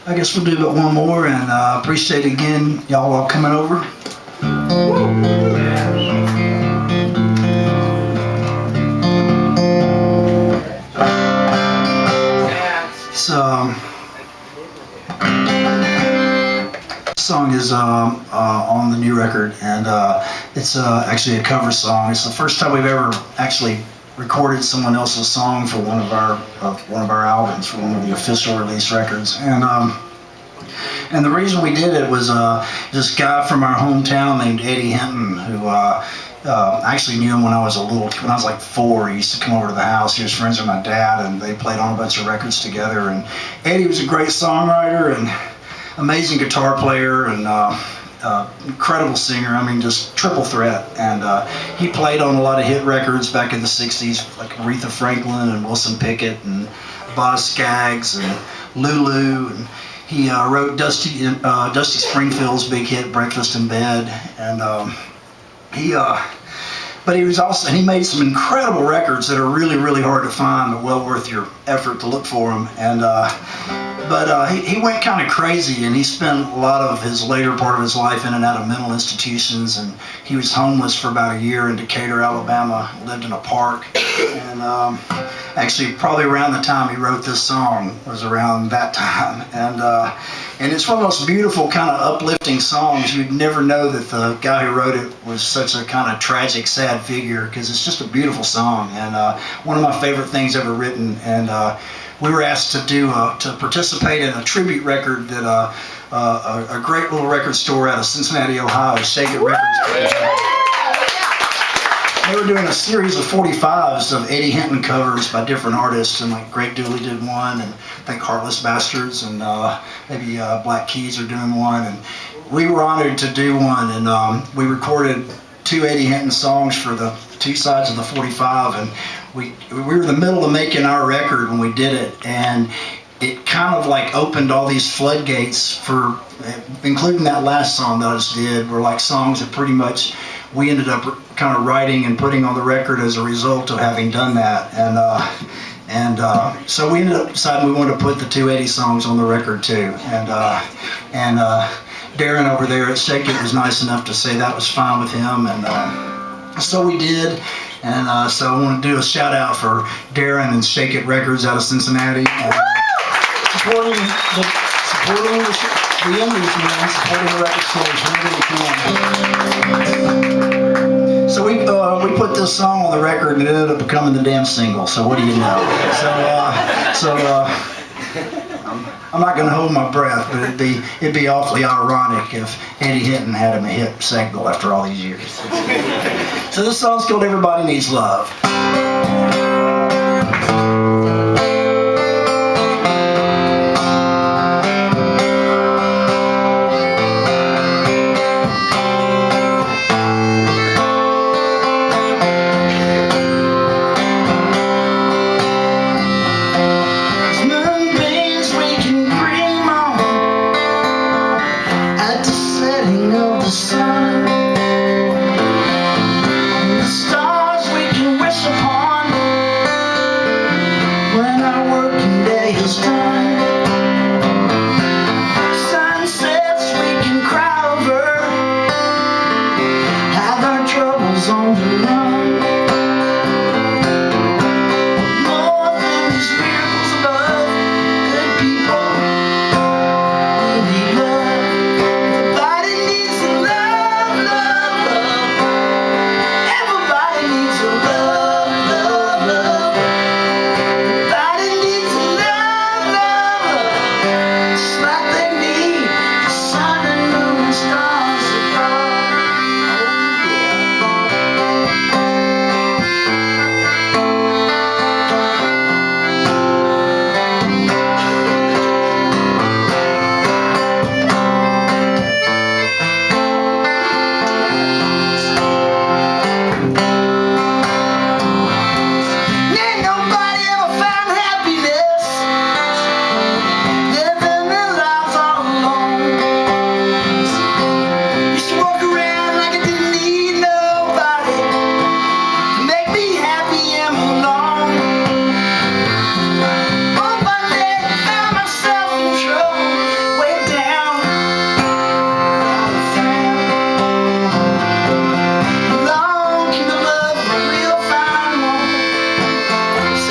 I guess we'll do about one more, and appreciate again y'all all coming over. So, this song is on the new record, and it's actually a cover song. It's the first time we've ever actually recorded someone else's song for one of our albums, for one of the official release records, and the reason we did it was this guy from our hometown named Eddie Hinton, who I actually knew him when I was like 4. He used to come over to the house. He was friends with my dad, and they played on a bunch of records together. And Eddie was a great songwriter and amazing guitar player and incredible singer. I mean, just triple threat. And he played on a lot of hit records back in the 60s, like Aretha Franklin and Wilson Pickett and Boz Scaggs and Lulu. And he wrote Dusty Springfield's big hit "Breakfast in Bed," and he made some incredible records that are really, really hard to find, but well worth your effort to look for them. And he went kind of crazy, and he spent a lot of his later part of his life in and out of mental institutions, and he was homeless for about a year in Decatur, Alabama. Lived in a park, and actually probably around the time he wrote this song was around that time. And it's one of those beautiful kind of uplifting songs. You'd never know that the guy who wrote it was such a kind of tragic, sad figure, because it's just a beautiful song, and one of my favorite things ever written. And we were asked to participate in a tribute record that a great little record store out of Cincinnati, Ohio, Shake It Records. They were doing a series of 45s of Eddie Hinton covers by different artists, and like Greg Dooley did one, and I think Heartless Bastards, and maybe Black Keys are doing one, and we were honored to do one, and we recorded 2 Eddie Hinton songs for the 2 sides of the 45, and we were in the middle of making our record when we did it, and it kind of like opened all these floodgates for, including that last song that I just did, were like songs that pretty much we ended up kind of writing and putting on the record as a result of having done that. And so we ended up deciding we wanted to put the 2 Eddie songs on the record too. And Darren over there at Shake It was nice enough to say that was fine with him, and so we did. And so I want to do a shout out for Darren and Shake It Records out of Cincinnati. Supporting the indies, man, supporting the record stores whenever we can. So we put this song on the record, and it ended up becoming the damn single. So what do you know? I'm not going to hold my breath, but it'd be awfully ironic if Eddie Hinton had him a hit single after all these years. So this song's called "Everybody Needs Love." The stars we can wish upon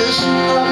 listen up.